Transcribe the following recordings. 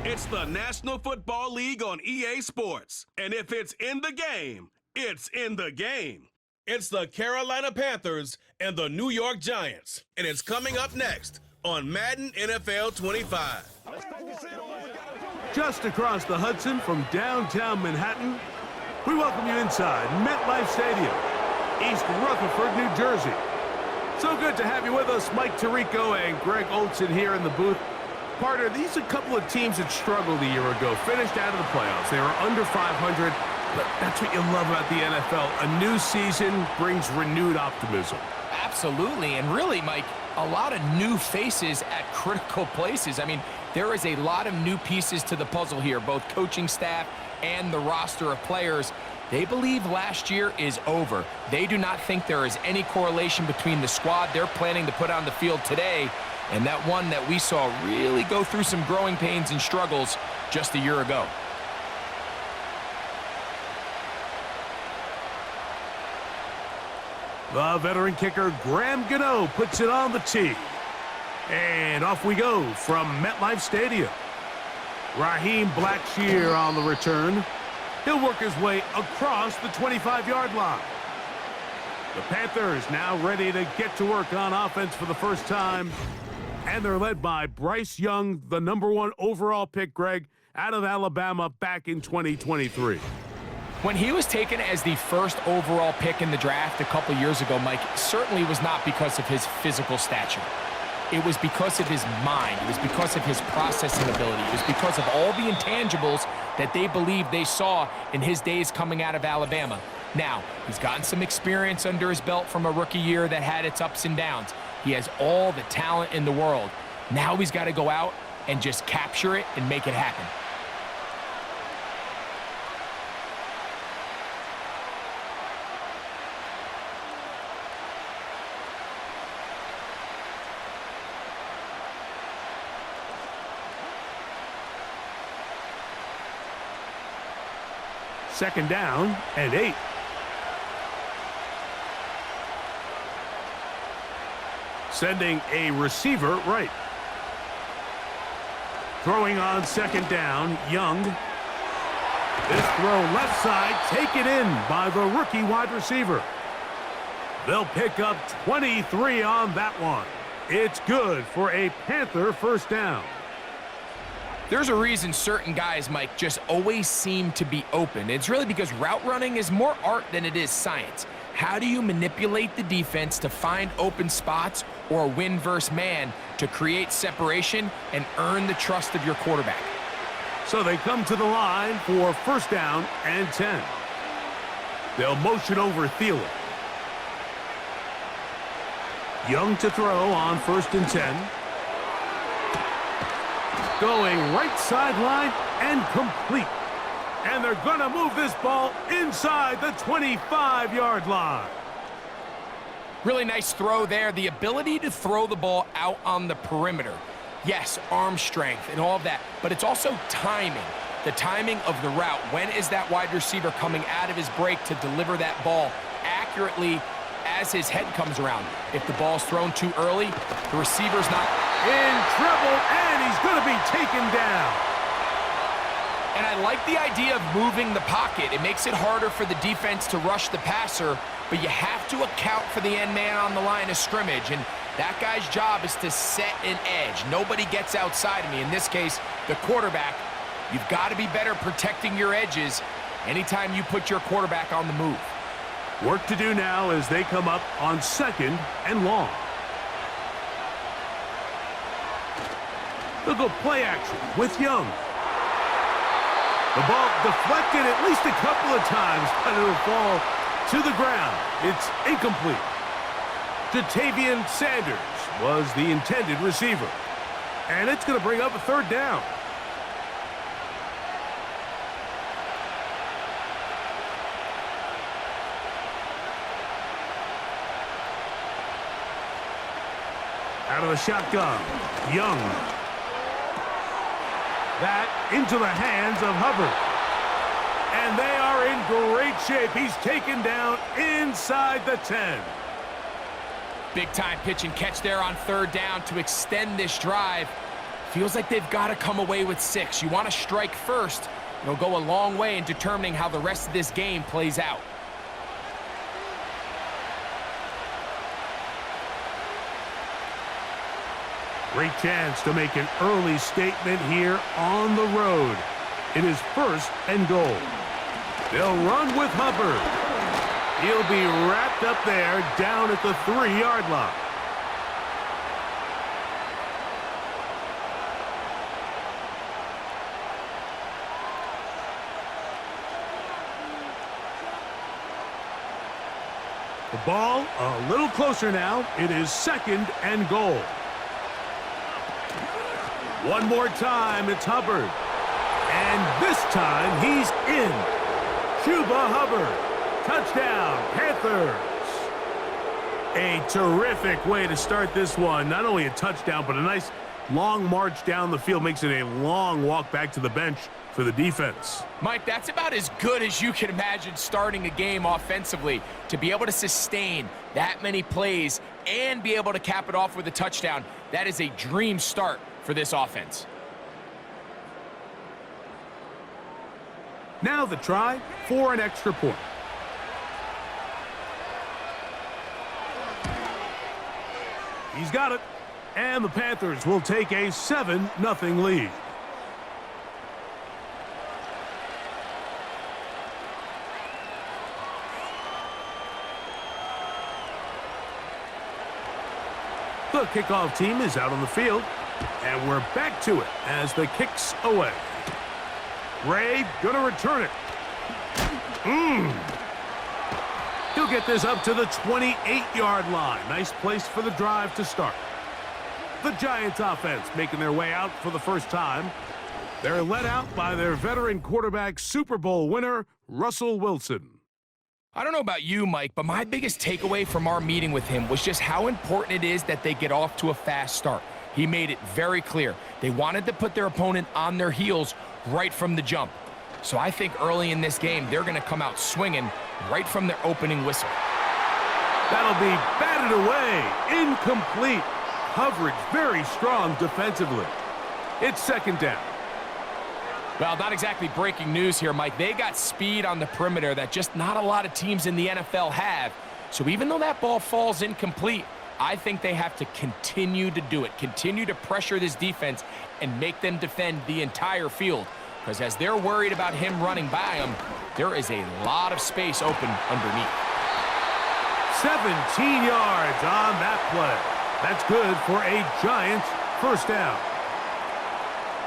It's the National Football League on EA Sports. And if it's in the game, it's in the game. It's the Carolina Panthers and the New York Giants. And it's coming up next on Madden NFL 25. Just across the Hudson from downtown Manhattan, we welcome you inside MetLife Stadium, East Rutherford, New Jersey. So good to have you with us, Mike Tirico and Greg Olson here in the booth. Partner, these are a couple of teams that struggled a year ago, finished out of the playoffs. They were under 500, but that's what you love about the NFL. A new season brings renewed optimism. Absolutely, and really, Mike, a lot of new faces at critical places. I mean, there is a lot of new pieces to the puzzle here, both coaching staff and the roster of players. They believe last year is over. They do not think there is any correlation between the squad they're planning to put on the field today and that one that we saw really go through some growing pains and struggles just a year ago. The veteran kicker, Graham Gano, puts it on the tee. And off we go from MetLife Stadium. Raheem Blackshear on the return. He'll work his way across the 25-yard line. The Panthers now ready to get to work on offense for the first time. And they're led by Bryce Young, the #1 overall pick, Greg, out of Alabama back in 2023. When he was taken as the first overall pick in the draft a couple years ago, Mike, certainly was not because of his physical stature. It was because of his mind. It was because of his processing ability. It was because of all the intangibles that they believed they saw in his days coming out of Alabama. Now, he's gotten some experience under his belt from a rookie year that had its ups and downs. He has all the talent in the world. Now he's got to go out and just capture it and make it happen. Second down and 8. Sending a receiver right. Throwing on second down, Young. This throw left side, taken in by the rookie wide receiver. They'll pick up 23 on that one. It's good for a Panther first down. There's a reason certain guys, Mike, just always seem to be open. It's really because route running is more art than it is science. How do you manipulate the defense to find open spots or win versus man to create separation and earn the trust of your quarterback? So they come to the line for first down and 10. They'll motion over Thielen. Young to throw on first and 10. Going right sideline and complete. And they're going to move this ball inside the 25-yard line. Really nice throw there. The ability to throw the ball out on the perimeter. Yes, arm strength and all of that, but it's also timing. The timing of the route. When is that wide receiver coming out of his break to deliver that ball accurately as his head comes around? If the ball's thrown too early, the receiver's not in trouble, and he's going to be taken down. And I like the idea of moving the pocket. It makes it harder for the defense to rush the passer, but you have to account for the end man on the line of scrimmage, and that guy's job is to set an edge. Nobody gets outside of me. In this case, the quarterback. You've got to be better protecting your edges anytime you put your quarterback on the move. Work to do now as they come up on second and long. They'll go play action with Young. The ball deflected at least a couple of times, but it'll fall to the ground. It's incomplete. Jatavian Sanders was the intended receiver. And it's going to bring up a third down. Out of the shotgun, Young. That into the hands of Hubbard. And they are in great shape. He's taken down inside the 10. Big time pitch and catch there on third down to extend this drive. Feels like they've got to come away with 6. You want to strike first. It'll go a long way in determining how the rest of this game plays out. Great chance to make an early statement here on the road. It is 1st and goal. They'll run with Hubbard. He'll be wrapped up there down at the 3-yard line. The ball a little closer now. It is 2nd and goal. One more time, it's Hubbard. And this time, he's in. Chuba Hubbard. Touchdown, Panthers. A terrific way to start this one. Not only a touchdown, but a nice long march down the field. Makes it a long walk back to the bench for the defense. Mike, that's about as good as you can imagine starting a game offensively. To be able to sustain that many plays and be able to cap it off with a touchdown, that is a dream start for this offense. Now the try for an extra point. He's got it. And the Panthers will take a 7-0 lead. The kickoff team is out on the field. And we're back to it as the kick's away. Ray gonna return it. He'll get this up to the 28-yard line. Nice place for the drive to start. The Giants offense making their way out for the first time. They're led out by their veteran quarterback, Super Bowl winner, Russell Wilson. I don't know about you, Mike, but my biggest takeaway from our meeting with him was just how important it is that they get off to a fast start. He made it very clear. They wanted to put their opponent on their heels right from the jump. So I think early in this game, they're going to come out swinging right from their opening whistle. That'll be batted away. Incomplete. Coverage very strong defensively. It's 2nd down. Well, not exactly breaking news here, Mike. They got speed on the perimeter that just not a lot of teams in the NFL have. So even though that ball falls incomplete, I think they have to continue to do it, continue to pressure this defense and make them defend the entire field. Because as they're worried about him running by them, there is a lot of space open underneath. 17 yards on that play. That's good for a Giants 1st down.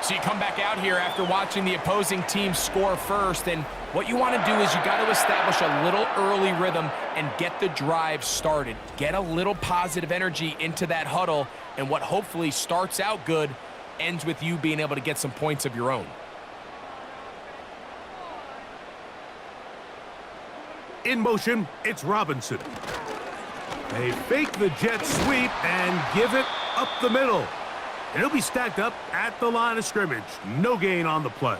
So you come back out here after watching the opposing team score first, and what you want to do is you got to establish a little early rhythm and get the drive started. Get a little positive energy into that huddle, and what hopefully starts out good ends with you being able to get some points of your own. In motion, it's Robinson. They fake the jet sweep and give it up the middle. And he'll be stacked up at the line of scrimmage. No gain on the play.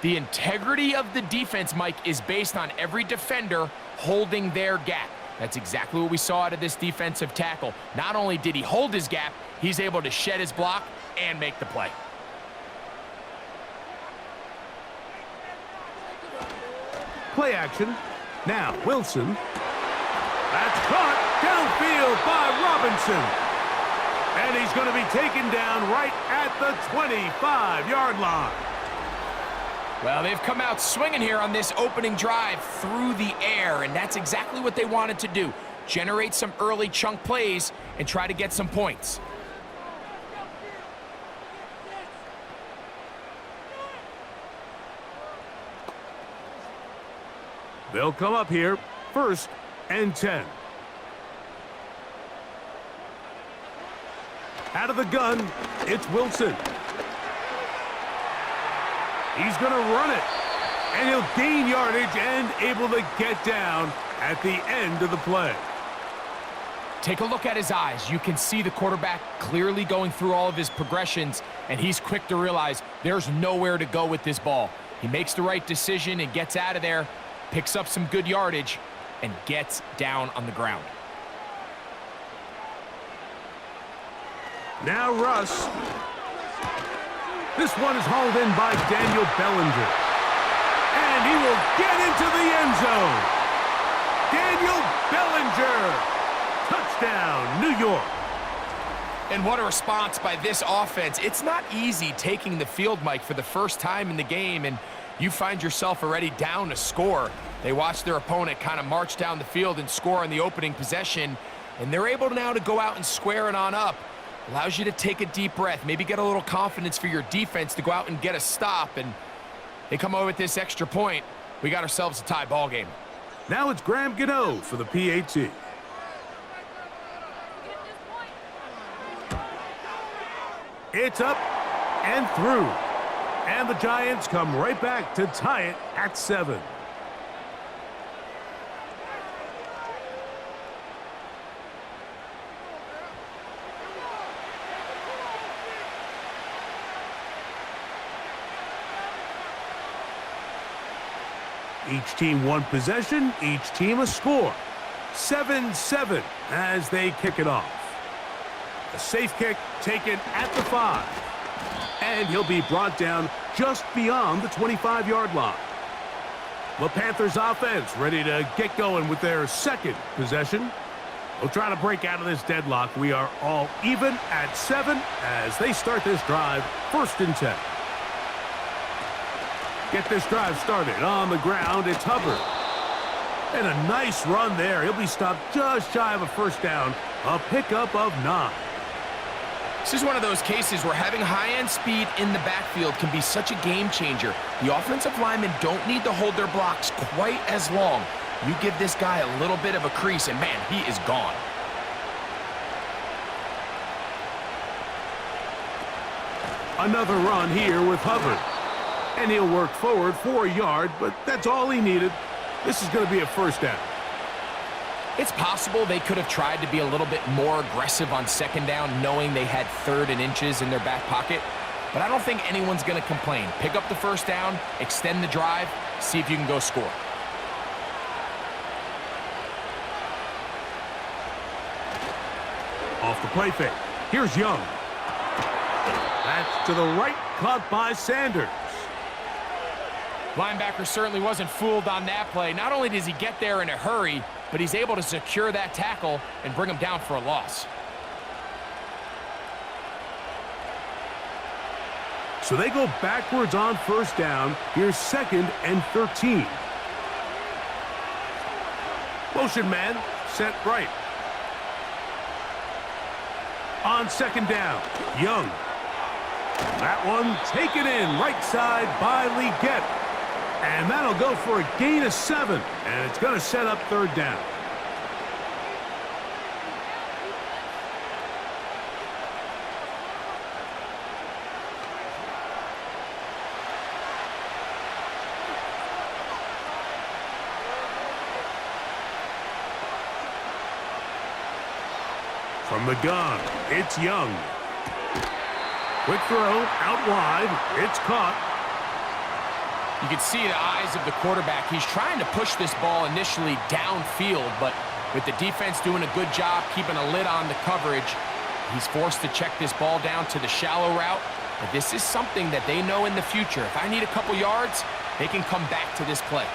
The integrity of the defense, Mike, is based on every defender holding their gap. That's exactly what we saw out of this defensive tackle. Not only did he hold his gap, he's able to shed his block and make the play. Play action. Now, Wilson. That's caught downfield by Robinson. And he's going to be taken down right at the 25-yard line. Well, they've come out swinging here on this opening drive through the air, and that's exactly what they wanted to do. Generate some early chunk plays and try to get some points. They'll come up here 1st and 10. Out of the gun, it's Wilson. He's going to run it, and he'll gain yardage and able to get down at the end of the play. Take a look at his eyes. You can see the quarterback clearly going through all of his progressions, and he's quick to realize there's nowhere to go with this ball. He makes the right decision and gets out of there, picks up some good yardage, and gets down on the ground. Now Russ. This one is hauled in by Daniel Bellinger. And he will get into the end zone. Daniel Bellinger. Touchdown, New York. And what a response by this offense. It's not easy taking the field, Mike, for the first time in the game, and you find yourself already down to score. They watch their opponent kind of march down the field and score on the opening possession, and they're able now to go out and square it on up. Allows you to take a deep breath, maybe get a little confidence for your defense to go out and get a stop, and they come over with this extra point. We got ourselves a tie ball game. Now it's Graham Gano for the PAT. It's up and through. And the Giants come right back to tie it at 7. Each team one possession, each team a score. 7-7 as they kick it off. A safe kick taken at the 5. And he'll be brought down just beyond the 25-yard line. The Panthers offense ready to get going with their second possession. They'll try to break out of this deadlock. We are all even at 7 as they start this drive, 1st and 10. Get this drive started on the ground. It's Hubbard. And a nice run there. He'll be stopped just shy of a 1st down. A pickup of 9. This is one of those cases where having high-end speed in the backfield can be such a game changer. The offensive linemen don't need to hold their blocks quite as long. You give this guy a little bit of a crease, and man, he is gone. Another run here with Hubbard. And he'll work forward for a yard, but that's all he needed. This is going to be a 1st down. It's possible they could have tried to be a little bit more aggressive on 2nd down, knowing they had 3rd and inches in their back pocket. But I don't think anyone's going to complain. Pick up the 1st down, extend the drive, see if you can go score. Off the play fake. Here's Young. That's to the right, caught by Sanders. Linebacker certainly wasn't fooled on that play. Not only does he get there in a hurry, but he's able to secure that tackle and bring him down for a loss. So they go backwards on 1st down. Here's 2nd and 13. Motion man, set right. On 2nd down, Young. That one taken in right side by Leggett. And that'll go for a gain of 7. And it's going to set up 3rd down. From the gun, it's Young. Quick throw, out wide. It's caught. You can see the eyes of the quarterback. He's trying to push this ball initially downfield, but with the defense doing a good job keeping a lid on the coverage, he's forced to check this ball down to the shallow route. But this is something that they know in the future. If I need a couple yards, they can come back to this play.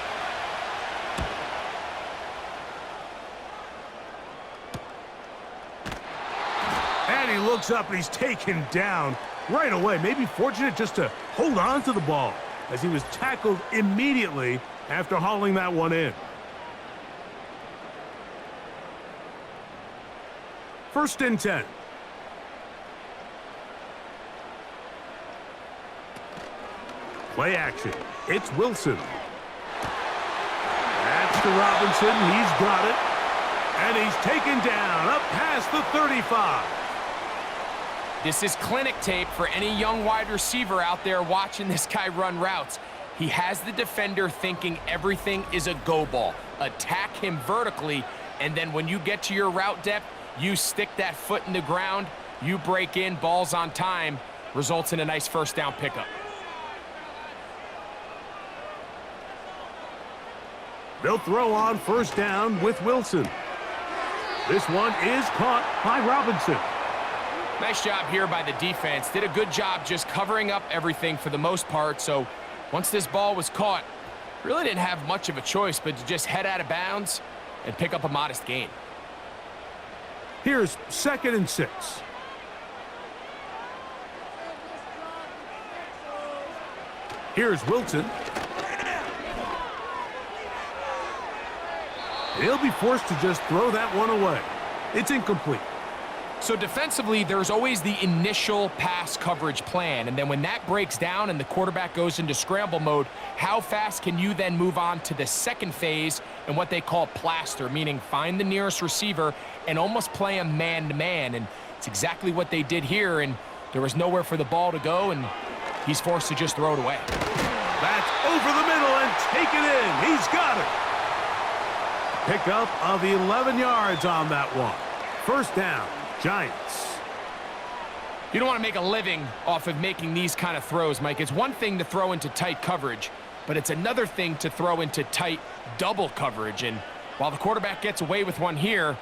And he looks up and he's taken down right away. Maybe fortunate just to hold on to the ball, as he was tackled immediately after hauling that one in. 1st and 10. Play action. It's Wilson. That's to Robinson. He's got it. And he's taken down up past the 35. This is clinic tape for any young wide receiver out there watching this guy run routes. He has the defender thinking everything is a go ball. Attack him vertically, and then when you get to your route depth, you stick that foot in the ground, you break in, balls on time, results in a nice 1st down pickup. They'll throw on 1st down with Wilson. This one is caught by Robinson. Nice job here by the defense. Did a good job just covering up everything for the most part. So once this ball was caught, really didn't have much of a choice but to just head out of bounds and pick up a modest gain. Here's 2nd and 6. Here's Wilson. He'll be forced to just throw that one away. It's incomplete. So defensively, there's always the initial pass coverage plan, and then when that breaks down and the quarterback goes into scramble mode, how fast can you then move on to the second phase and what they call plaster, meaning find the nearest receiver and almost play him man-to-man, and it's exactly what they did here, and there was nowhere for the ball to go, and he's forced to just throw it away. That's over the middle and take it in. He's got it. Pickup of 11 yards on that one. First down. Giants. You don't want to make a living off of making these kind of throws, Mike. It's one thing to throw into tight coverage, but it's another thing to throw into tight double coverage. And while the quarterback gets away with one here,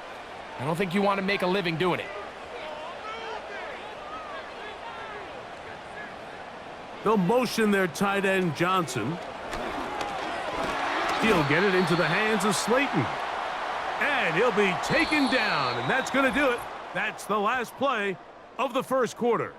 I don't think you want to make a living doing it. They'll motion their tight end Johnson. He'll get it into the hands of Slayton. And he'll be taken down, and that's going to do it. That's the last play of the first quarter.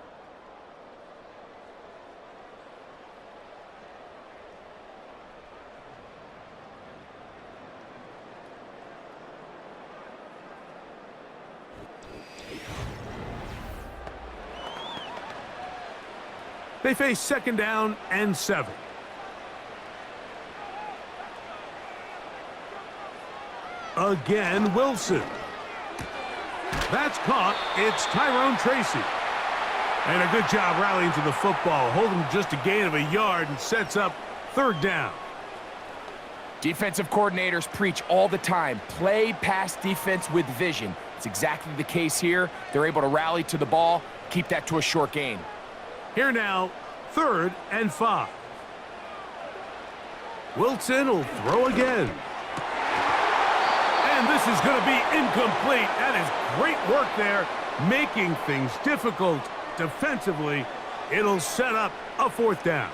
They face 2nd down and 7. Again, Wilson. That's caught. It's Tyrone Tracy. And a good job rallying to the football, holding just a gain of a yard and sets up 3rd down. Defensive coordinators preach all the time, play pass defense with vision. It's exactly the case here. They're able to rally to the ball, keep that to a short gain. Here now, 3rd and 5. Wilson will throw again. And this is going to be incomplete. That is great work there, making things difficult defensively. It'll set up a 4th down.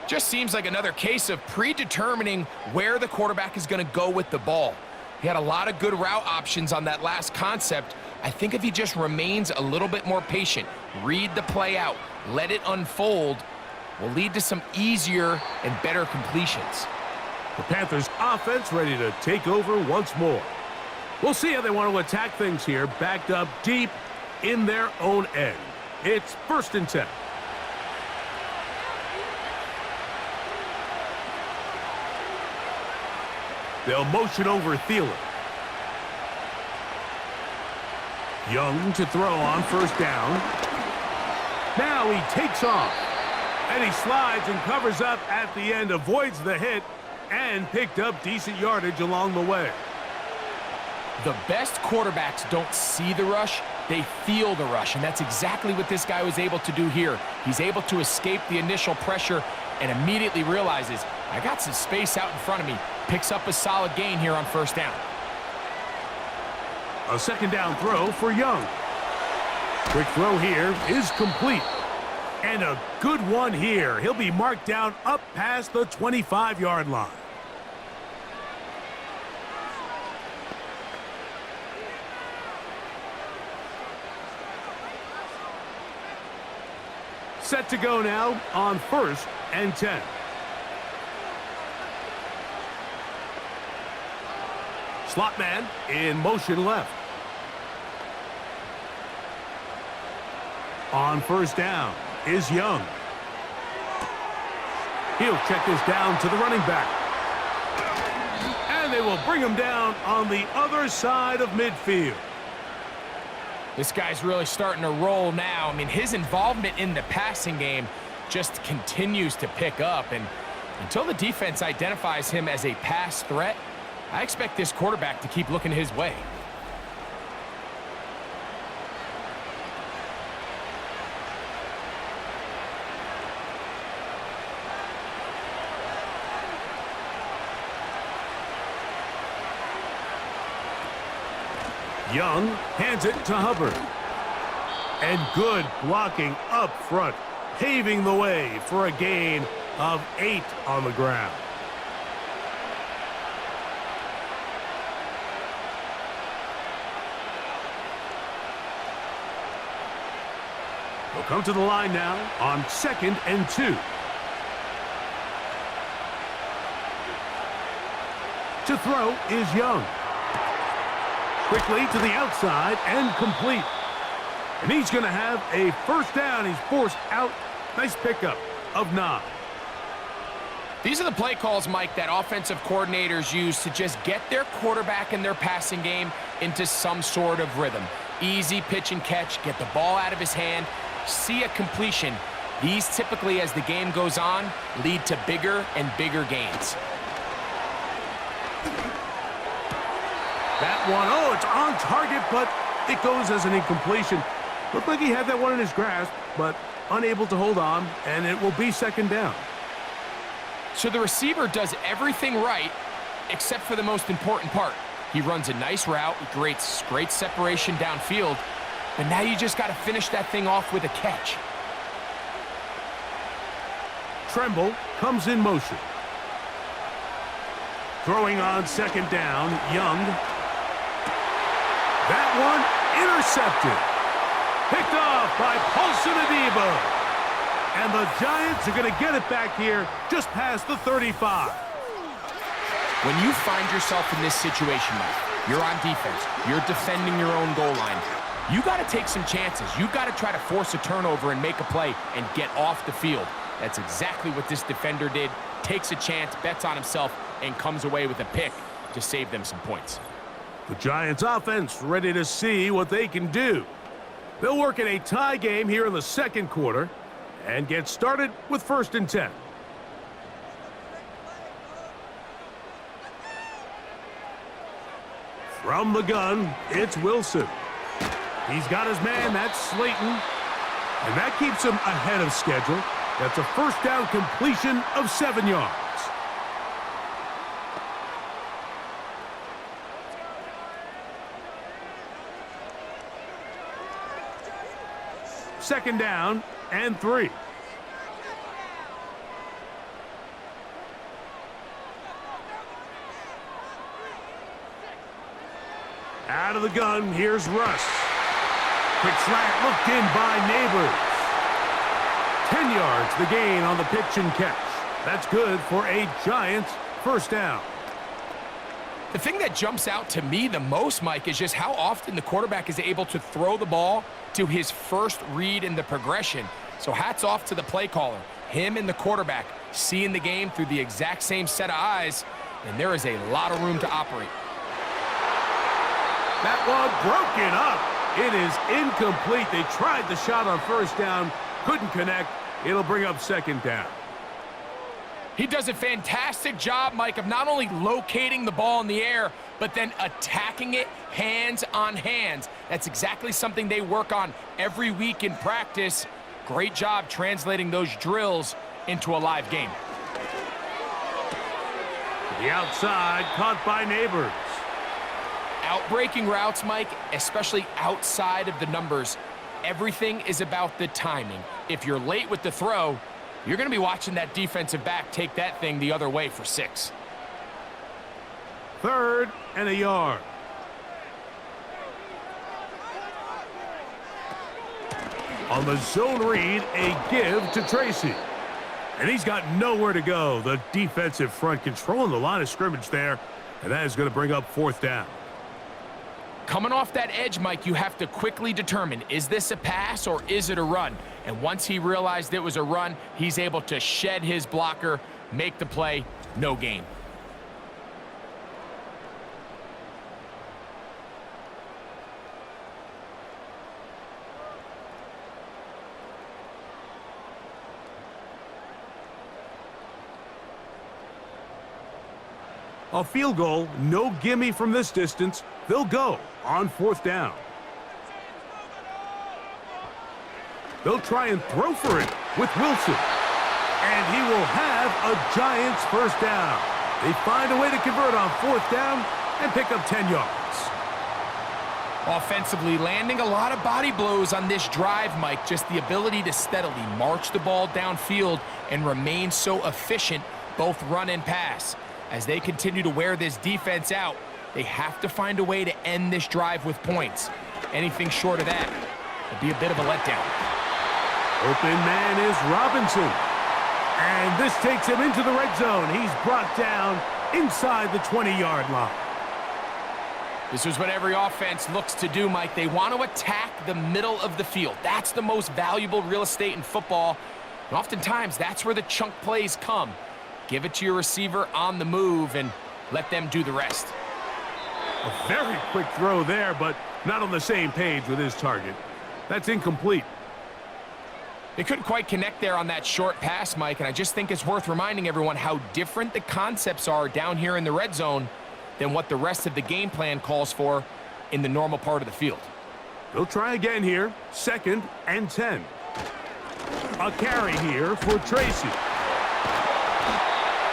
Just seems like another case of predetermining where the quarterback is going to go with the ball. He had a lot of good route options on that last concept. I think if he just remains a little bit more patient, read the play out, let it unfold, will lead to some easier and better completions. The Panthers offense ready to take over once more. We'll see how they want to attack things here, backed up deep in their own end. It's 1st and 10. They'll motion over Thielen. Young to throw on 1st down. Now he takes off. And he slides and covers up at the end, avoids the hit, and picked up decent yardage along the way. The best quarterbacks don't see the rush, they feel the rush, and that's exactly what this guy was able to do here. He's able to escape the initial pressure and immediately realizes, I got some space out in front of me. Picks up a solid gain here on 1st down. A 2nd down throw for Young. Quick throw here is complete. And a good one here. He'll be marked down up past the 25-yard line. Set to go now on 1st and 10. Slot man in motion left. On 1st down is Young. He'll check this down to the running back. And they will bring him down on the other side of midfield. This guy's really starting to roll now. I mean, his involvement in the passing game just continues to pick up. And until the defense identifies him as a pass threat, I expect this quarterback to keep looking his way. Young hands it to Hubbard. And good blocking up front, paving the way for a gain of 8 on the ground. They'll come to the line now on 2nd and 2. To throw is Young. Quickly to the outside and complete. And he's going to have a first down. He's forced out. Nice pickup of 9. These are the play calls, Mike, that offensive coordinators use to just get their quarterback and their passing game into some sort of rhythm. Easy pitch and catch, get the ball out of his hand, see a completion. These typically, as the game goes on, lead to bigger and bigger gains. That one, oh, it's on target, but it goes as an incompletion. Looked like he had that one in his grasp, but unable to hold on, and it will be 2nd down. So the receiver does everything right, except for the most important part. He runs a nice route, creates great separation downfield, but now you just got to finish that thing off with a catch. Tremble comes in motion. Throwing on 2nd down, Young. That one intercepted. Picked off by Paulson Adebo. And the Giants are going to get it back here just past the 35. When you find yourself in this situation, Mike, you're on defense, you're defending your own goal line, you got to take some chances. You got to try to force a turnover and make a play and get off the field. That's exactly what this defender did. Takes a chance, bets on himself, and comes away with a pick to save them some points. The Giants offense ready to see what they can do. They'll work in a tie game here in the 2nd quarter and get started with 1st and 10. From the gun, it's Wilson. He's got his man, that's Slayton. And that keeps him ahead of schedule. That's a first down completion of 7 yards. Second down and 3. Out of the gun, here's Russ. Quick slant looked in by Neighbors. 10 yards the gain on the pitch and catch. That's good for a Giants first down. The thing that jumps out to me the most, Mike, is just how often the quarterback is able to throw the ball to his first read in the progression. So hats off to the play caller. Him and the quarterback seeing the game through the exact same set of eyes, and there is a lot of room to operate. That one broken up. It is incomplete. They tried the shot on first down, couldn't connect. It'll bring up 2nd down. He does a fantastic job, Mike, of not only locating the ball in the air, but then attacking it hands on hands. That's exactly something they work on every week in practice. Great job translating those drills into a live game. To the outside, caught by Neighbors. Outbreaking routes, Mike, especially outside of the numbers, everything is about the timing. If you're late with the throw, you're going to be watching that defensive back take that thing the other way for 6. 3rd and a yard. On the zone read, a give to Tracy. And he's got nowhere to go. The defensive front controlling the line of scrimmage there, and that is going to bring up 4th down. Coming off that edge, Mike, you have to quickly determine, is this a pass or is it a run? And once he realized it was a run, he's able to shed his blocker, make the play, no gain. A field goal, no gimme from this distance. They'll go on 4th down. They'll try and throw for it with Wilson. And he will have a Giants first down. They find a way to convert on 4th down and pick up 10 yards. Offensively, landing a lot of body blows on this drive, Mike. Just the ability to steadily march the ball downfield and remain so efficient, both run and pass. As they continue to wear this defense out, they have to find a way to end this drive with points. Anything short of that would be a bit of a letdown. Open man is Robinson. And this takes him into the red zone. He's brought down inside the 20-yard line. This is what every offense looks to do, Mike. They want to attack the middle of the field. That's the most valuable real estate in football. And oftentimes, that's where the chunk plays come. Give it to your receiver on the move and let them do the rest. A very quick throw there, but not on the same page with his target. That's incomplete. They couldn't quite connect there on that short pass, Mike, and I just think it's worth reminding everyone how different the concepts are down here in the red zone than what the rest of the game plan calls for in the normal part of the field. They'll try again here, 2nd and 10. A carry here for Tracy.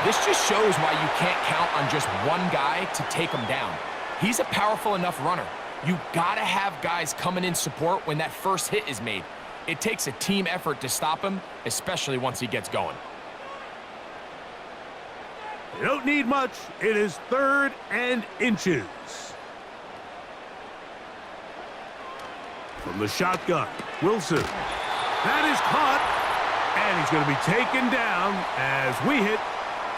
This just shows why you can't count on just one guy to take him down. He's a powerful enough runner. You gotta have guys coming in support when that first hit is made. It takes a team effort to stop him, especially once he gets going. You don't need much. It is 3rd and inches. From the shotgun, Wilson. That is caught, and he's going to be taken down as we hit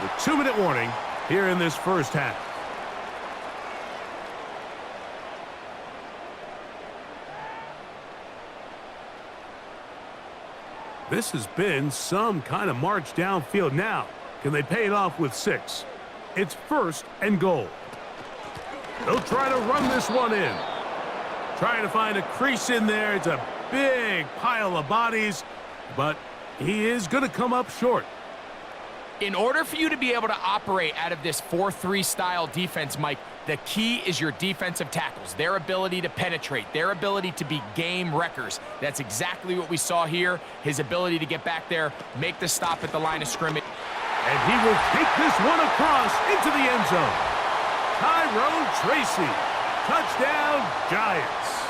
the 2-minute warning here in this first half. This has been some kind of march downfield. Now, can they pay it off with 6? It's 1st and goal. They'll try to run this one in. Trying to find a crease in there. It's a big pile of bodies, but he is going to come up short. In order for you to be able to operate out of this 4-3 style defense, Mike, the key is your defensive tackles, their ability to penetrate, their ability to be game wreckers. That's exactly what we saw here, his ability to get back there, make the stop at the line of scrimmage. And he will take this one across into the end zone. Tyrone Tracy, touchdown Giants.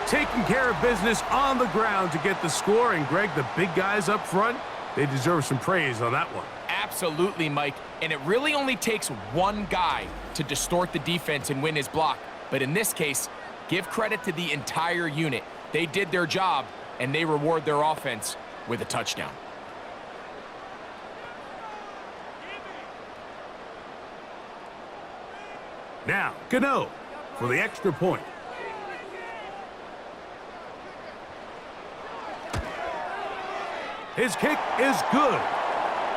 Taking care of business on the ground to get the score, and Greg, the big guys up front, they deserve some praise on that one. Absolutely, Mike. And it really only takes one guy to distort the defense and win his block. But in this case, give credit to the entire unit. They did their job, and they reward their offense with a touchdown. Now, Gano for the extra point. His kick is good,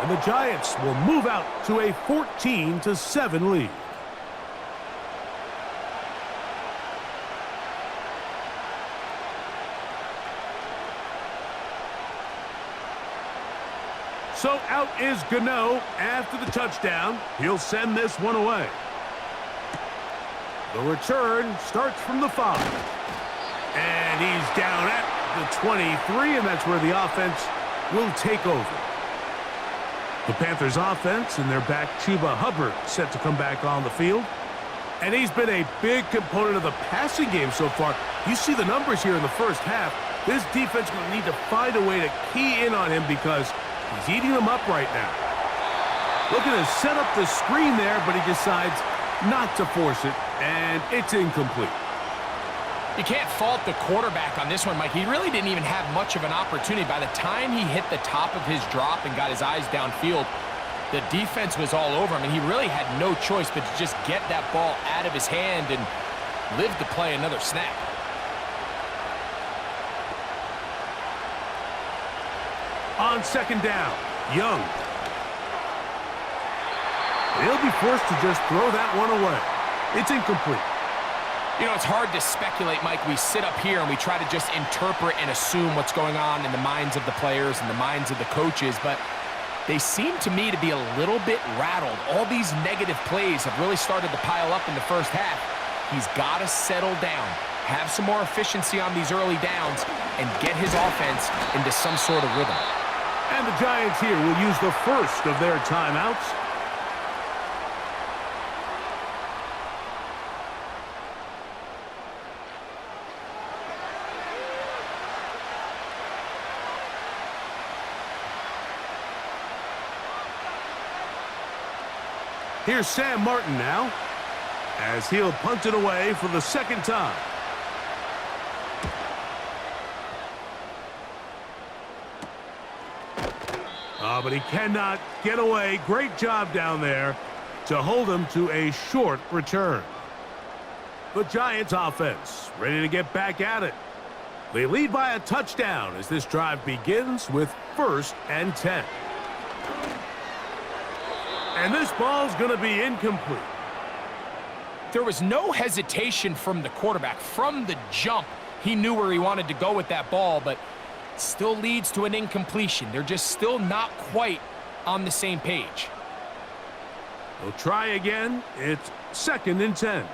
and the Giants will move out to a 14-7 lead. So out is Gano after the touchdown. He'll send this one away. The return starts from the 5. And he's down at the 23, and that's where the offense will take over. The Panthers offense and their back Chuba Hubbard set to come back on the field. And he's been a big component of the passing game so far. You see the numbers here in the first half. This defense will need to find a way to key in on him because he's eating them up right now. Looking to set up the screen there, but he decides not to force it, and it's incomplete. You can't fault the quarterback on this one, Mike. He really didn't even have much of an opportunity. By the time he hit the top of his drop and got his eyes downfield, the defense was all over him, and he really had no choice but to just get that ball out of his hand and live to play another snap. On 2nd down, Young. He'll be forced to just throw that one away. It's incomplete. You know, it's hard to speculate, Mike. We sit up here and we try to just interpret and assume what's going on in the minds of the players and the minds of the coaches, but they seem to me to be a little bit rattled. All these negative plays have really started to pile up in the first half. He's got to settle down, have some more efficiency on these early downs, and get his offense into some sort of rhythm. And the Giants here will use the first of their timeouts. Here's Sam Martin now, as he'll punt it away for the second time. But he cannot get away. Great job down there to hold him to a short return. The Giants offense ready to get back at it. They lead by a touchdown as this drive begins with 1st and 10. And this ball's going to be incomplete. There was no hesitation from the quarterback. From the jump, he knew where he wanted to go with that ball, but still leads to an incompletion. They're just still not quite on the same page. They'll try again. It's 2nd and 10.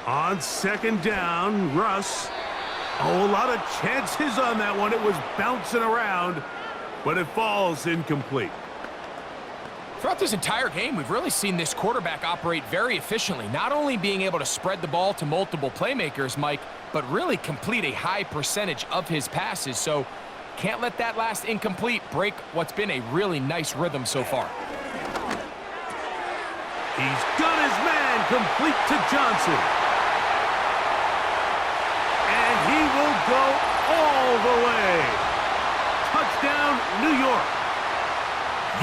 On 2nd down, Russ. Oh, a lot of chances on that one. It was bouncing around, but it falls incomplete. Throughout this entire game, we've really seen this quarterback operate very efficiently, not only being able to spread the ball to multiple playmakers, Mike, but really complete a high percentage of his passes. So can't let that last incomplete break what's been a really nice rhythm so far. He's got his man complete to Johnson. And he will go all the way. Touchdown, New York.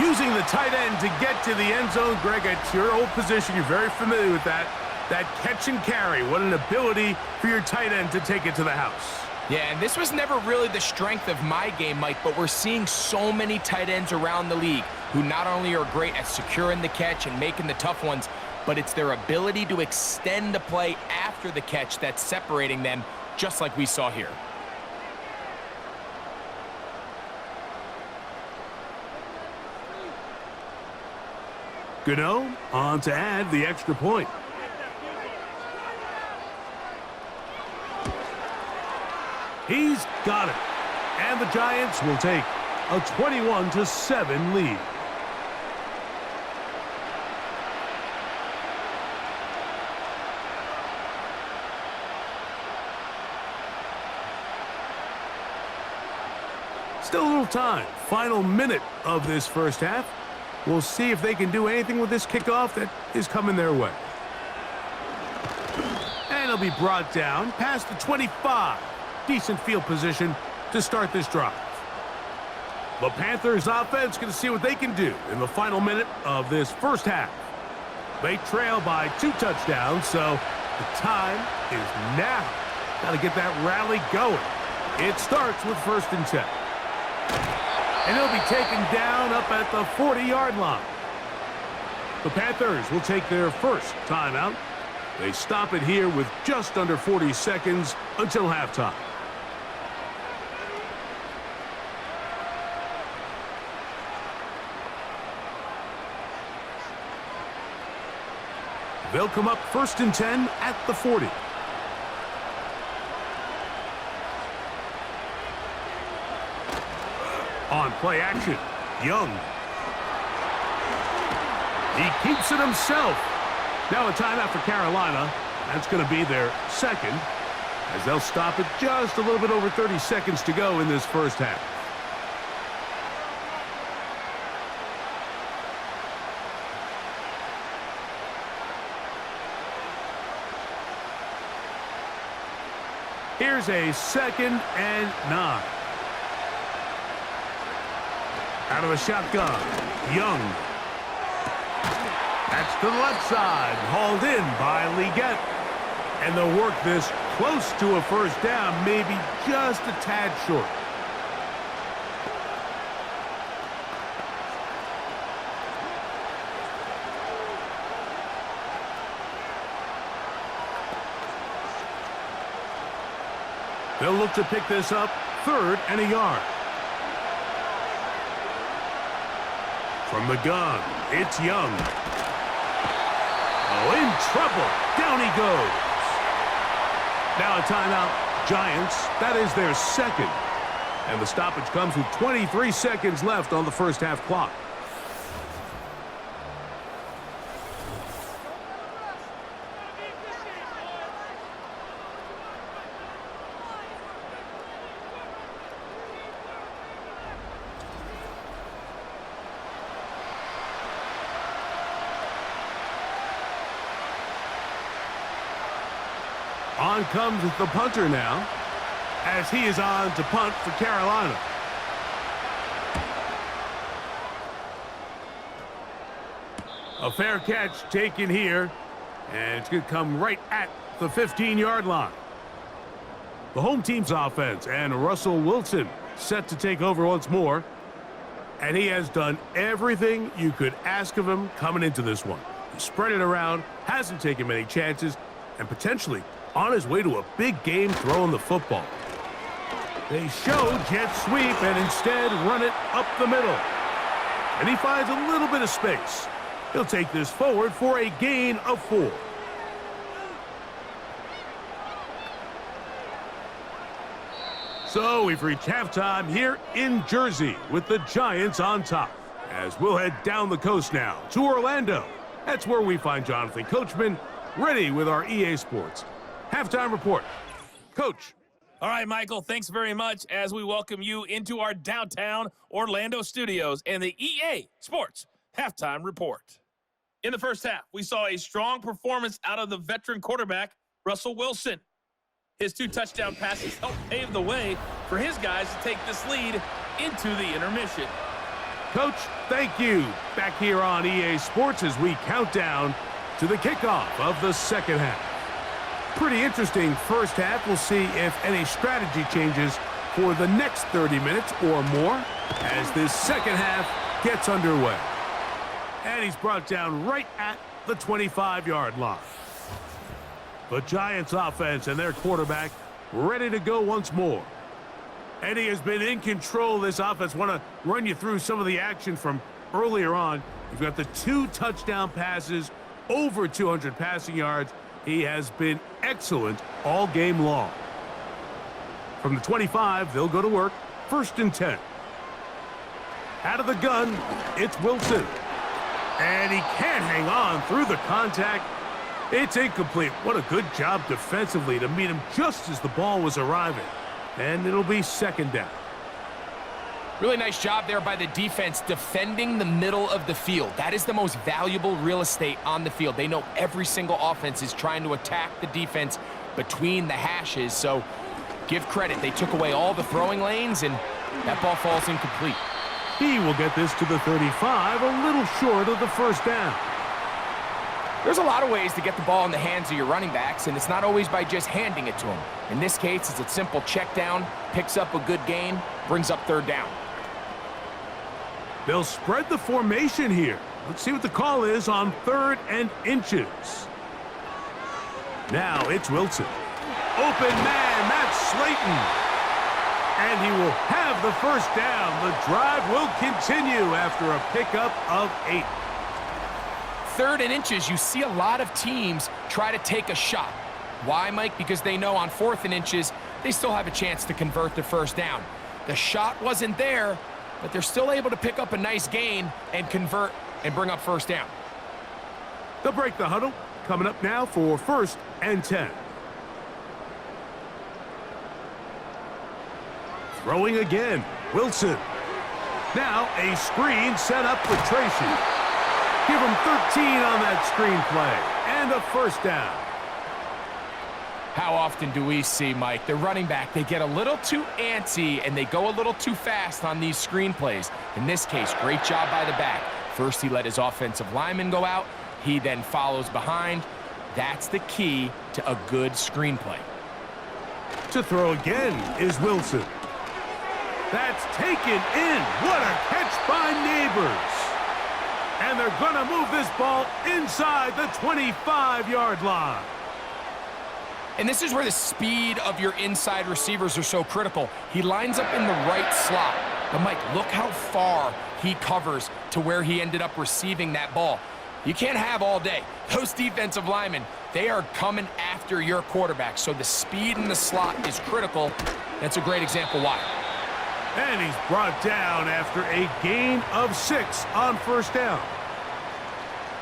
Using the tight end to get to the end zone. Greg, at your old position, you're very familiar with that. That catch and carry. What an ability for your tight end to take it to the house. Yeah, and this was never really the strength of my game, Mike, but we're seeing so many tight ends around the league who not only are great at securing the catch and making the tough ones, but it's their ability to extend the play after the catch that's separating them, just like we saw here. Gano on to add the extra point. He's got it. And the Giants will take a 21-7 lead. Still a little time. Final minute of this first half. We'll see if they can do anything with this kickoff that is coming their way. And it'll be brought down past the 25. Decent field position to start this drive. The Panthers offense going to see what they can do in the final minute of this first half. They trail by 2 touchdowns, so the time is now. Got to get that rally going. It starts with 1st and 10. And he'll be taken down up at the 40-yard line. The Panthers will take their first timeout. They stop it here with just under 40 seconds until halftime. They'll come up 1st and 10 at the 40. On play action, Young. He keeps it himself. Now a timeout for Carolina. That's going to be their second, as they'll stop it just a little bit over 30 seconds to go in this first half. Here's a 2nd and 9. Out of the shotgun, Young. That's to the left side, hauled in by Leggett. And they'll work this close to a first down, maybe just a tad short. They'll look to pick this up 3rd and a yard. From the gun, it's Young. Oh, in trouble. Down he goes. Now a timeout, Giants. That is their second. And the stoppage comes with 23 seconds left on the first half clock. On comes the punter now, as he is on to punt for Carolina. A fair catch taken here, and it's going to come right at the 15-yard line. The home team's offense, and Russell Wilson set to take over once more. And he has done everything you could ask of him coming into this one. He spread it around, hasn't taken many chances, and potentially on his way to a big game throwing the football. They show jet sweep and instead run it up the middle. And he finds a little bit of space. He'll take this forward for a gain of 4. So we've reached halftime here in Jersey with the Giants on top. As we'll head down the coast now to Orlando. That's where we find Jonathan Coachman ready with our EA Sports halftime report. Coach. All right, Michael, thanks very much as we welcome you into our downtown Orlando studios and the EA Sports halftime report. In the first half, we saw a strong performance out of the veteran quarterback, Russell Wilson. His 2 touchdown passes helped pave the way for his guys to take this lead into the intermission. Coach, thank you. Back here on EA Sports as we count down to the kickoff of the second half. Pretty interesting first half. We'll see if any strategy changes for the next 30 minutes or more as this second half gets underway. And he's brought down right at the 25-yard line. The Giants offense and their quarterback ready to go once more. And he has been in control of this offense. Want to run you through some of the action from earlier on. You've got the 2 touchdown passes, over 200 passing yards. He has been excellent all game long. From the 25, they'll go to work. 1st and 10. Out of the gun, it's Wilson. And he can't hang on through the contact. It's incomplete. What a good job defensively to meet him just as the ball was arriving. And it'll be 2nd down. Really nice job there by the defense defending the middle of the field. That is the most valuable real estate on the field. They know every single offense is trying to attack the defense between the hashes. So give credit. They took away all the throwing lanes, and that ball falls incomplete. He will get this to the 35, a little short of the 1st down. There's a lot of ways to get the ball in the hands of your running backs, and it's not always by just handing it to them. In this case, it's a simple check down, picks up a good gain, brings up 3rd down. They'll spread the formation here. Let's see what the call is on 3rd and inches. Now it's Wilson. Open man, that's Slayton. And he will have the 1st down. The drive will continue after a pickup of 8. 3rd and inches, you see a lot of teams try to take a shot. Why, Mike? Because they know on 4th and inches, they still have a chance to convert the 1st down. The shot wasn't there, but they're still able to pick up a nice gain and convert and bring up 1st down. They'll break the huddle. Coming up now for 1st and 10. Throwing again, Wilson. Now a screen set up for Tracy. Give him 13 on that screen play, and a 1st down. How often do we see, Mike, the running back, they get a little too antsy and they go a little too fast on these screen plays. In this case, great job by the back. First, he let his offensive lineman go out. He then follows behind. That's the key to a good screenplay. To throw again is Wilson. That's taken in. What a catch by Neighbors. And they're going to move this ball inside the 25-yard line. And this is where the speed of your inside receivers are so critical. He lines up in the right slot. But, Mike, look how far he covers to where he ended up receiving that ball. You can't have all day. Those defensive linemen, they are coming after your quarterback. So the speed in the slot is critical. That's a great example why. And he's brought down after a gain of 6 on 1st down.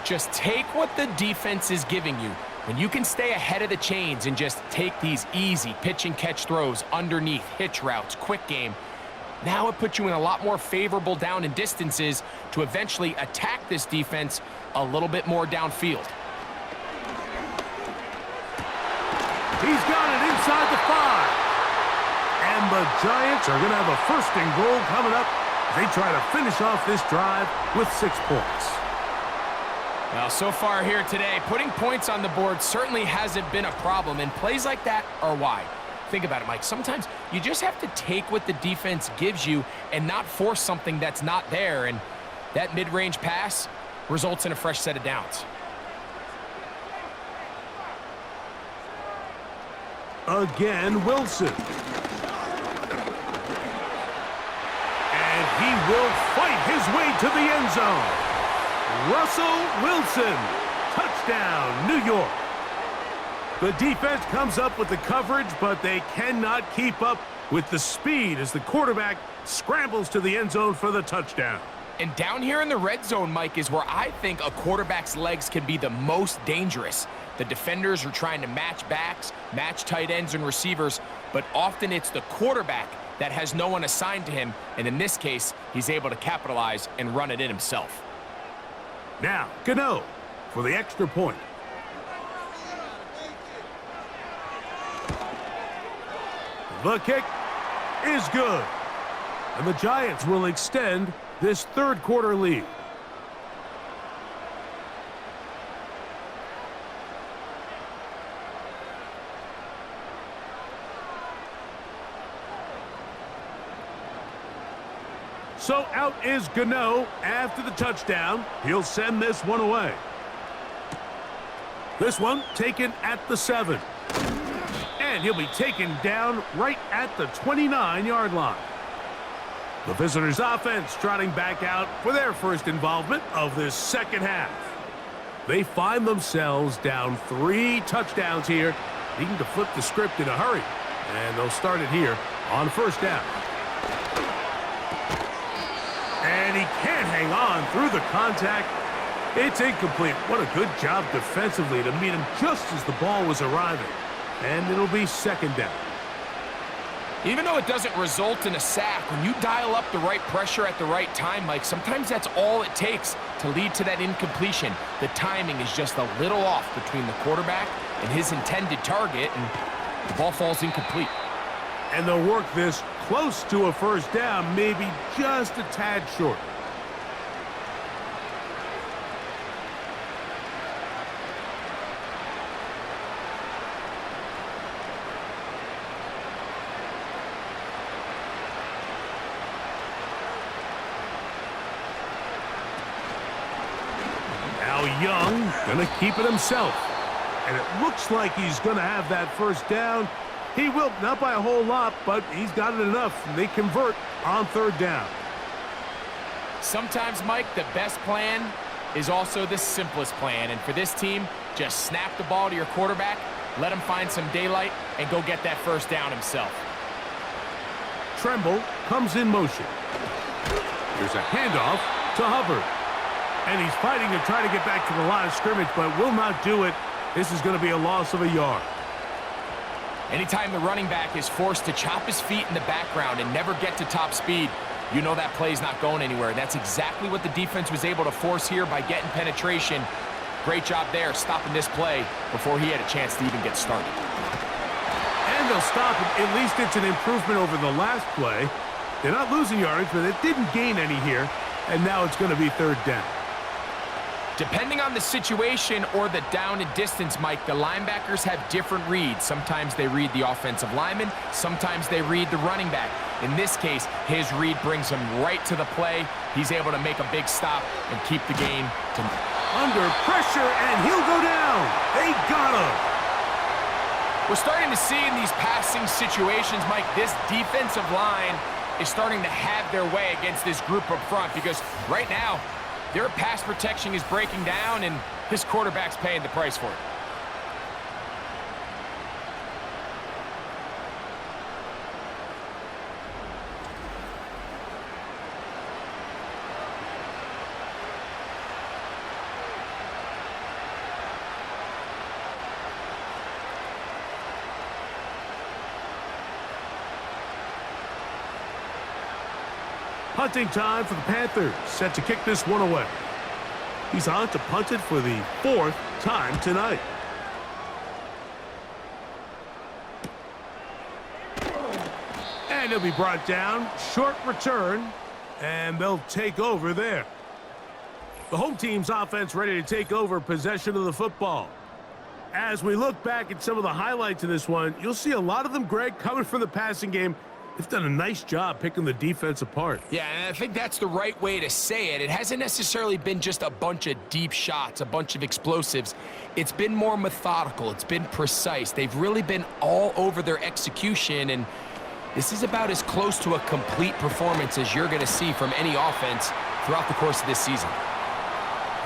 Just take what the defense is giving you. When you can stay ahead of the chains and just take these easy pitch and catch throws underneath, hitch routes, quick game, now it puts you in a lot more favorable down and distances to eventually attack this defense a little bit more downfield. He's got it inside the 5. And the Giants are going to have a 1st and goal coming up. They try to finish off this drive with 6 points. Now, so far here today, putting points on the board certainly hasn't been a problem, and plays like that are why. Think about it, Mike. Sometimes you just have to take what the defense gives you and not force something that's not there, and that mid-range pass results in a fresh set of downs. Again, Wilson. And he will fight his way to the end zone. Russell Wilson. Touchdown, New York. The defense comes up with the coverage, but they cannot keep up with the speed as the quarterback scrambles to the end zone for the touchdown. And down here in the red zone, Mike, is where I think a quarterback's legs can be the most dangerous. The defenders are trying to match backs, match tight ends and receivers, but often it's the quarterback that has no one assigned to him, and in this case, he's able to capitalize and run it in himself. Now, Gano for the extra point. The kick is good. And the Giants will extend this 3rd quarter lead. So out is Gano after the touchdown. He'll send this one away. This one taken at the 7. And he'll be taken down right at the 29-yard line. The visitors' offense trotting back out for their first involvement of this 2nd half. They find themselves down 3 touchdowns here, needing to flip the script in a hurry. And they'll start it here on 1st down. And he can't hang on through the contact. It's incomplete. What a good job defensively to meet him just as the ball was arriving. And it'll be 2nd down. Even though it doesn't result in a sack, when you dial up the right pressure at the right time, Mike, sometimes that's all it takes to lead to that incompletion. The timing is just a little off between the quarterback and his intended target, and the ball falls incomplete. And they'll work this close to a 1st down, maybe just a tad short. Young gonna keep it himself, and it looks like he's gonna have that 1st down. He will, not by a whole lot, but he's got it enough. They convert on 3rd down. Sometimes, Mike, the best plan is also the simplest plan, and for this team, just snap the ball to your quarterback, let him find some daylight, and go get that 1st down himself. Tremble comes in motion. Here's a handoff to Hubbard. And he's fighting to try to get back to the line of scrimmage, but will not do it. This is going to be a loss of a yard. Anytime the running back is forced to chop his feet in the background and never get to top speed, you know that play's not going anywhere. That's exactly what the defense was able to force here by getting penetration. Great job there, stopping this play before he had a chance to even get started. And they'll stop it. At least it's an improvement over the last play. They're not losing yardage, but it didn't gain any here. And now it's going to be 3rd down. Depending on the situation or the down and distance, Mike, the linebackers have different reads. Sometimes they read the offensive lineman. Sometimes they read the running back. In this case, his read brings him right to the play. He's able to make a big stop and keep the game to... Under pressure, and he'll go down. They got him. We're starting to see in these passing situations, Mike, this defensive line is starting to have their way against this group up front, because right now, their pass protection is breaking down, and his quarterback's paying the price for it. Punting time for the Panthers, set to kick this one away. He's on to punt it for the 4th time tonight. And he'll be brought down. Short return. And they'll take over there. The home team's offense ready to take over possession of the football. As we look back at some of the highlights of this one, you'll see a lot of them, Greg, coming from the passing game. They've done a nice job picking the defense apart. Yeah, and I think that's the right way to say it. It hasn't necessarily been just a bunch of deep shots, a bunch of explosives. It's been more methodical. It's been precise. They've really been all over their execution, and this is about as close to a complete performance as you're going to see from any offense throughout the course of this season.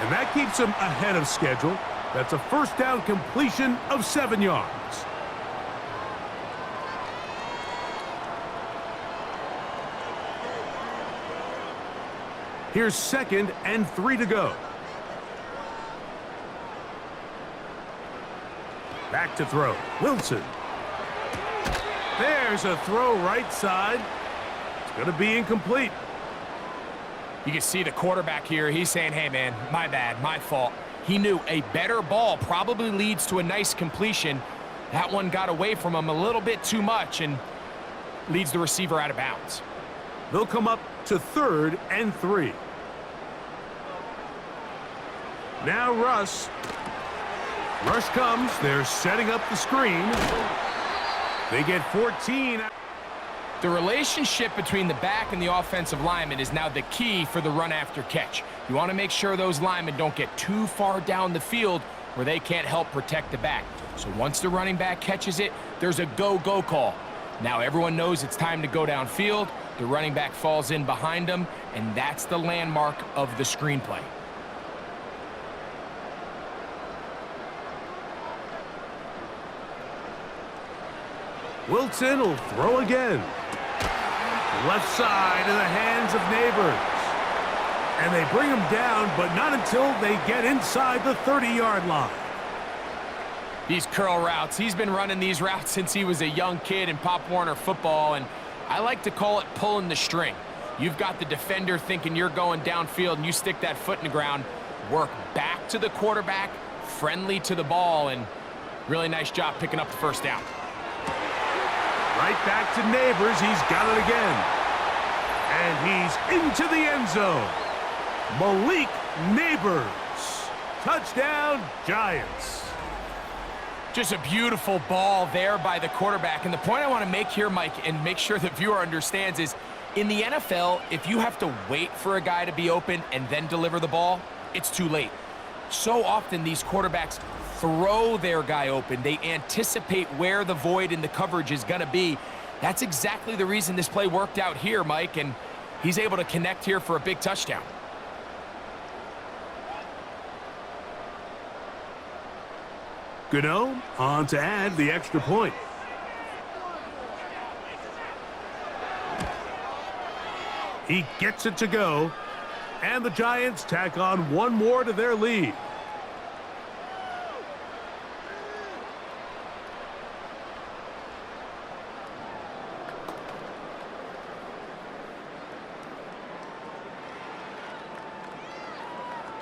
And that keeps them ahead of schedule. That's a first down completion of 7 yards. Here's 2nd and 3 to go. Back to throw. Wilson. There's a throw right side. It's going to be incomplete. You can see the quarterback here. He's saying, hey, man, my bad, my fault. He knew a better ball probably leads to a nice completion. That one got away from him a little bit too much and leads the receiver out of bounds. They'll come up to 3rd and 3. Now Russ. Rush comes. They're setting up the screen. They get 14. The relationship between the back and the offensive lineman is now the key for the run after catch. You want to make sure those linemen don't get too far down the field where they can't help protect the back. So once the running back catches it, there's a go-go call. Now everyone knows it's time to go downfield. The running back falls in behind them, and that's the landmark of the screenplay. Wilson will throw again. Left side in the hands of Neighbors. And they bring him down, but not until they get inside the 30-yard line. These curl routes, he's been running these routes since he was a young kid in Pop Warner football, and I like to call it pulling the string. You've got the defender thinking you're going downfield, and you stick that foot in the ground, work back to the quarterback, friendly to the ball, and really nice job picking up the first down. Right back to Neighbors. He's got it again. And he's into the end zone. Malik Neighbors. Touchdown, Giants. Just a beautiful ball there by the quarterback. And the point I want to make here, Mike, and make sure the viewer understands is, in the NFL, if you have to wait for a guy to be open and then deliver the ball, it's too late. So often these quarterbacks throw their guy open. They anticipate where the void in the coverage is going to be. That's exactly the reason this play worked out here, Mike, and he's able to connect here for a big touchdown. Gano on to add the extra point. He gets it to go, and the Giants tack on one more to their lead.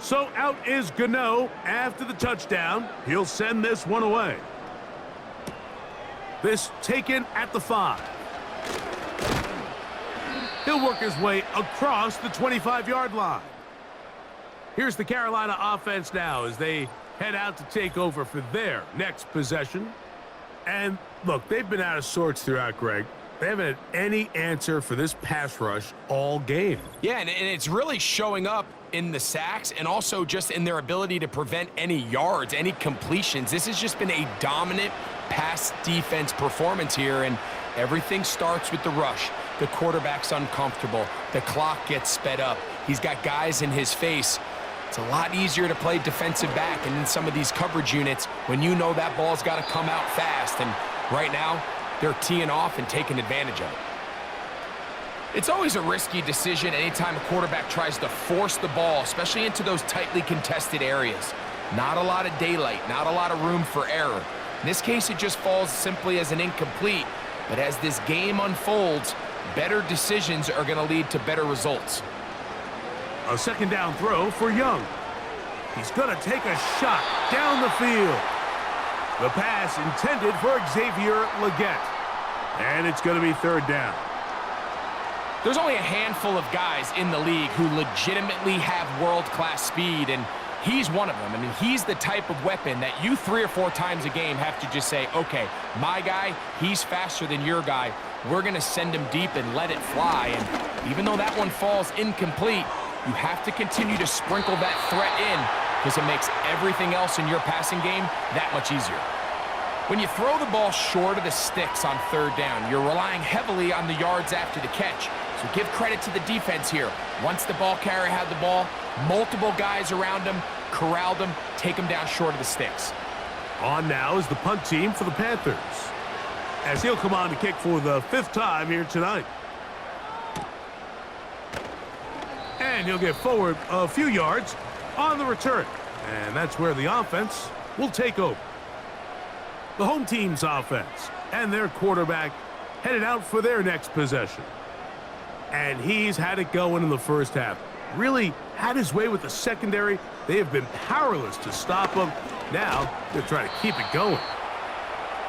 So out is Gano after the touchdown. He'll send this one away. This taken at the 5. He'll work his way across the 25-yard line. Here's the Carolina offense now as they head out to take over for their next possession. And look, they've been out of sorts throughout, Greg. They haven't had any answer for this pass rush all game. Yeah, and it's really showing up in the sacks and also just in their ability to prevent any yards, any completions. This has just been a dominant pass defense performance here, and everything starts with the rush. The quarterback's uncomfortable. The clock gets sped up. He's got guys in his face. It's a lot easier to play defensive back and in some of these coverage units when you know that ball's got to come out fast, and right now they're teeing off and taking advantage of it. It's always a risky decision anytime a quarterback tries to force the ball, especially into those tightly contested areas. Not a lot of daylight, not a lot of room for error. In this case, it just falls simply as an incomplete. But as this game unfolds, better decisions are going to lead to better results. A second down throw for Young. He's going to take a shot down the field. The pass intended for Xavier Legette. And it's going to be 3rd down. There's only a handful of guys in the league who legitimately have world-class speed, and he's one of them. I mean, he's the type of weapon that you 3 or 4 times a game have to just say, okay, my guy, he's faster than your guy. We're going to send him deep and let it fly. And even though that one falls incomplete, you have to continue to sprinkle that threat in because it makes everything else in your passing game that much easier. When you throw the ball short of the sticks on 3rd down, you're relying heavily on the yards after the catch. So give credit to the defense here. Once the ball carrier had the ball, multiple guys around him, corralled him, take him down short of the sticks. On now is the punt team for the Panthers, as he'll come on to kick for the 5th time here tonight. And he'll get forward a few yards on the return. And that's where the offense will take over. The home team's offense and their quarterback headed out for their next possession. And he's had it going in the first half. Really had his way with the secondary. They have been powerless to stop him. Now they're trying to keep it going.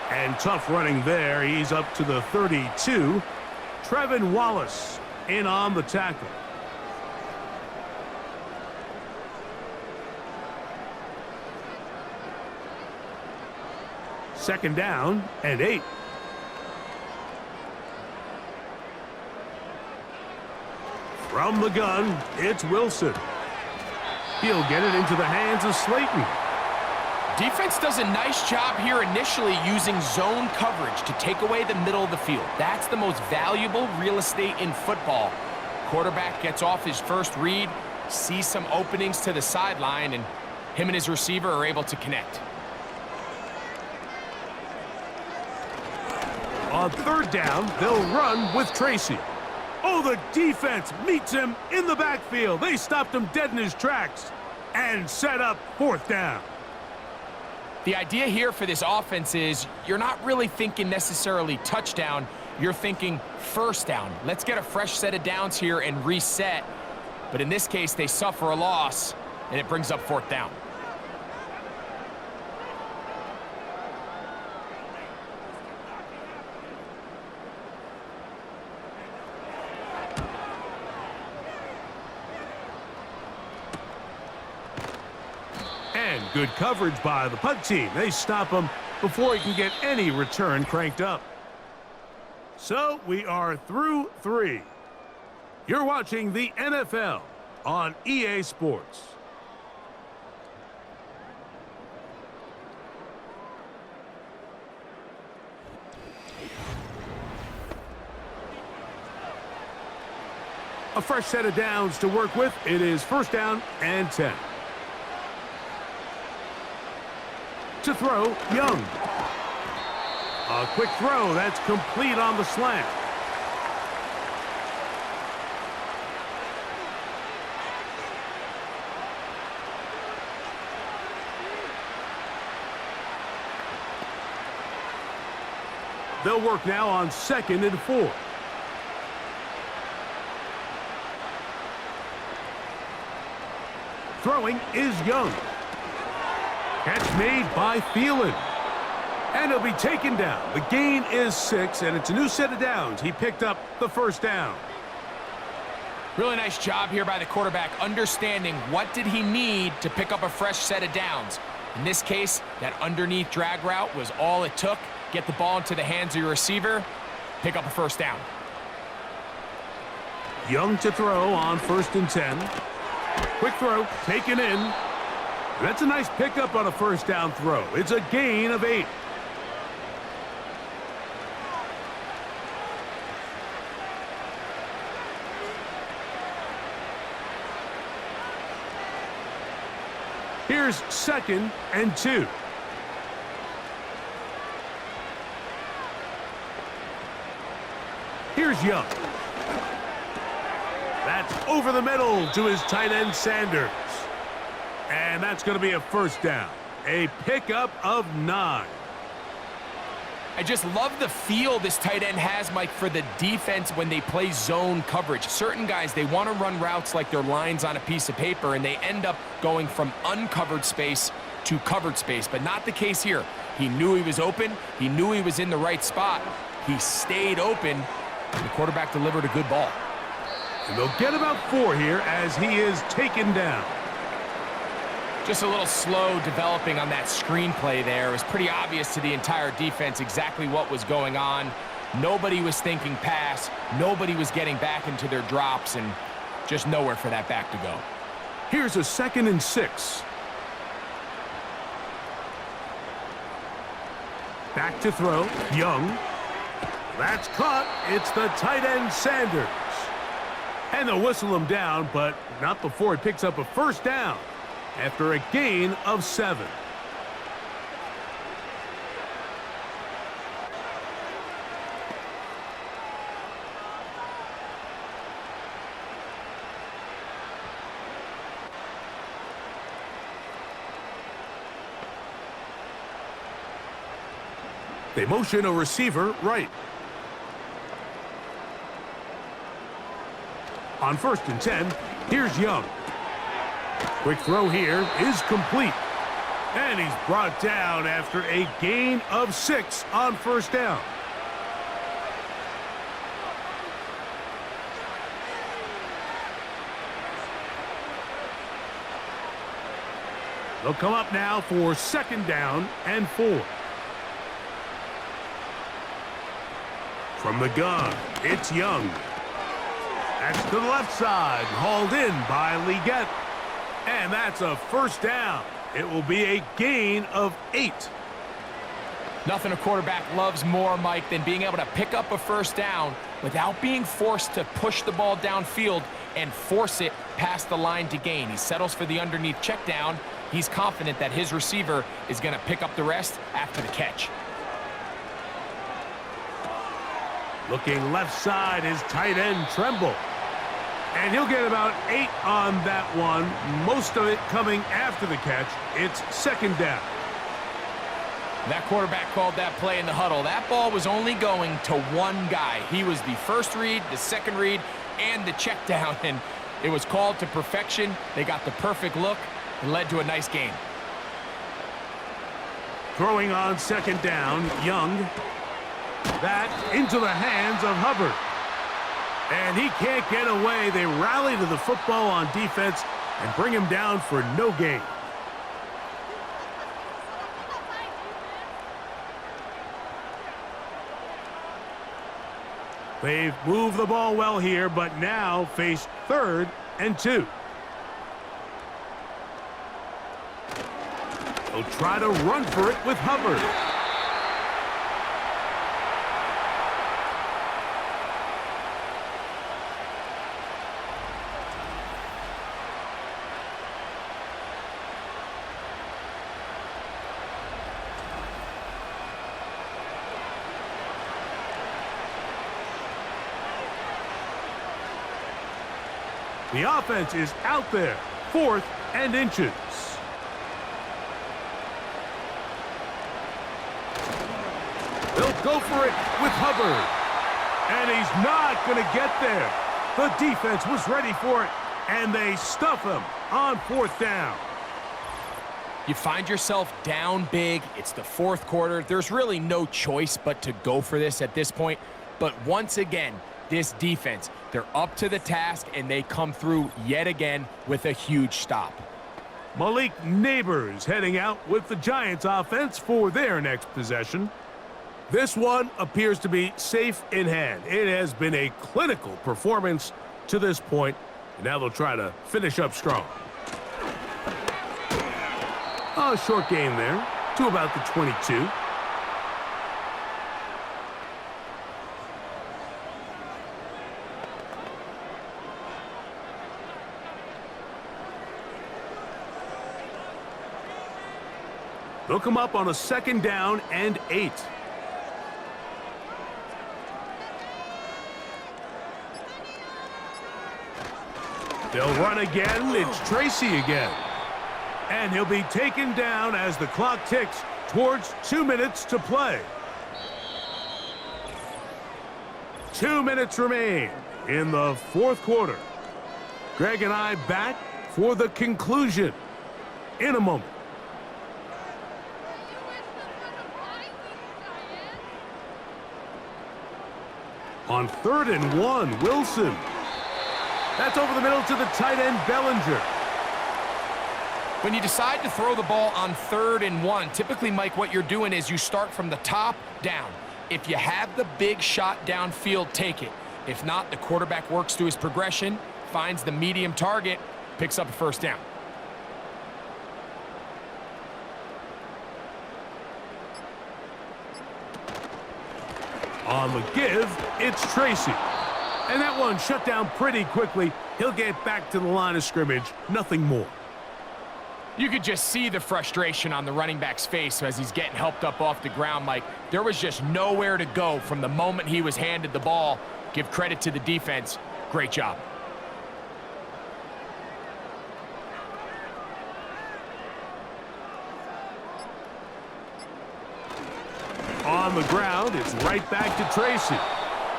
And tough running there. He's up to the 32. Trevin Wallace in on the tackle. Second down and 8. From the gun, it's Wilson. He'll get it into the hands of Slayton. Defense does a nice job here initially using zone coverage to take away the middle of the field. That's the most valuable real estate in football. Quarterback gets off his first read, sees some openings to the sideline, and him and his receiver are able to connect. On 3rd down, they'll run with Tracy. Oh, the defense meets him in the backfield. They stopped him dead in his tracks and set up 4th down. The idea here for this offense is you're not really thinking necessarily touchdown. You're thinking 1st down. Let's get a fresh set of downs here and reset. But in this case, they suffer a loss, and it brings up 4th down. And good coverage by the punt team. They stop him before he can get any return cranked up. So we are through 3. You're watching the NFL on EA Sports. A fresh set of downs to work with. It is 1st down and 10. To throw, Young. A quick throw, that's complete on the slant. They'll work now on 2nd and 4. Throwing is Young. Catch made by Thielen. And he'll be taken down. The gain is 6, and it's a new set of downs. He picked up the 1st down. Really nice job here by the quarterback, understanding what did he need to pick up a fresh set of downs. In this case, that underneath drag route was all it took. Get the ball into the hands of your receiver, pick up a 1st down. Young to throw on 1st and 10. Quick throw, taken in. That's a nice pickup on a 1st down throw. It's a gain of 8. Here's 2nd and 2. Here's Young. That's over the middle to his tight end Sanders. And that's going to be a 1st down. A pickup of 9. I just love the feel this tight end has, Mike, for the defense when they play zone coverage. Certain guys, they want to run routes like they're lines on a piece of paper, and they end up going from uncovered space to covered space, but not the case here. He knew he was open. He knew he was in the right spot. He stayed open, and the quarterback delivered a good ball. And they'll get about 4 here as he is taken down. Just a little slow developing on that screenplay there. It was pretty obvious to the entire defense exactly what was going on. Nobody was thinking pass. Nobody was getting back into their drops, and just nowhere for that back to go. Here's a 2nd and 6. Back to throw, Young. That's caught. It's the tight end, Sanders. And they'll whistle him down, but not before he picks up a first down after a gain of 7. They motion a receiver right. On 1st and 10, here's Young. Quick throw here is complete. And he's brought down after a gain of 6 on 1st down. They'll come up now for 2nd down and 4. From the gun, it's Young. That's to the left side, hauled in by Leggett. And that's a first down. It will be a gain of 8. Nothing a quarterback loves more, Mike, than being able to pick up a first down without being forced to push the ball downfield and force it past the line to gain. He settles for the underneath check down. He's confident that his receiver is going to pick up the rest after the catch. Looking left side is tight end Tremble. And he'll get about 8 on that one, most of it coming after the catch. It's 2nd down. That quarterback called that play in the huddle. That ball was only going to one guy. He was the first read, the second read, and the check down, and it was called to perfection. They got the perfect look and led to a nice game. Throwing on 2nd down, Young. That into the hands of Hubbard. And he can't get away. They rally to the football on defense and bring him down for no gain. They've moved the ball well here, but now face 3rd and 2. They'll try to run for it with Hubbard. The offense is out there, 4th and inches. They'll go for it with Hubbard. And he's not going to get there. The defense was ready for it, and they stuff him on 4th down. You find yourself down big. It's the 4th quarter. There's really no choice but to go for this at this point. But once again, this defense, they're up to the task, and they come through yet again with a huge stop. Malik Neighbors heading out with the Giants offense for their next possession. This one appears to be safe in hand. It has been a clinical performance to this point, and now they'll try to finish up strong. A short game there to about the 22. They'll come up on a 2nd down and 8. They'll run again. It's Tracy again. And he'll be taken down as the clock ticks towards 2 minutes to play. 2 minutes remain in the 4th quarter. Greg and I back for the conclusion in a moment. On 3rd and 1, Wilson. That's over the middle to the tight end, Bellinger. When you decide to throw the ball on 3rd and 1, typically, Mike, what you're doing is you start from the top down. If you have the big shot downfield, take it. If not, the quarterback works through his progression, finds the medium target, picks up a first down. On the give, it's Tracy. And that one shut down pretty quickly. He'll get back to the line of scrimmage, nothing more. You could just see the frustration on the running back's face as he's getting helped up off the ground, Mike. There was just nowhere to go from the moment he was handed the ball. Give credit to the defense. Great job. On the ground, it's right back to Tracy.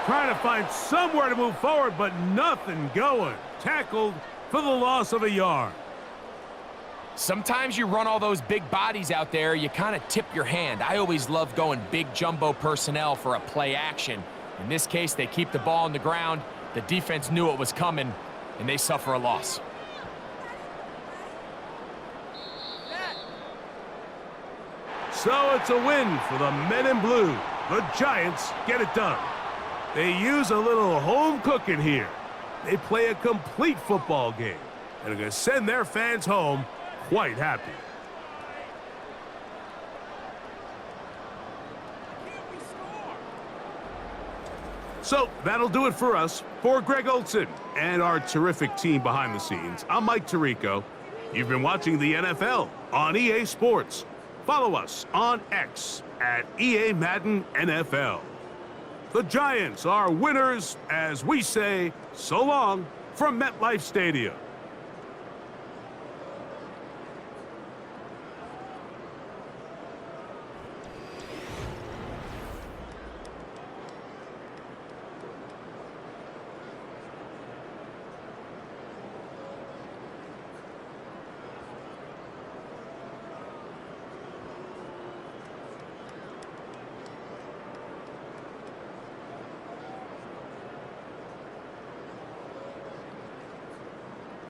Trying to find somewhere to move forward, but nothing going. Tackled for the loss of a yard. Sometimes you run all those big bodies out there, you kind of tip your hand. I always love going big jumbo personnel for a play action. In this case, they keep the ball on the ground. The defense knew it was coming, and they suffer a loss. So it's a win for the men in blue. The Giants get it done. They use a little home cooking here. They play a complete football game and are going to send their fans home quite happy. So that'll do it for us. For Greg Olson and our terrific team behind the scenes, I'm Mike Tirico. You've been watching the NFL on EA Sports. Follow us on X at EA Madden NFL. The Giants are winners as we say so long from MetLife Stadium.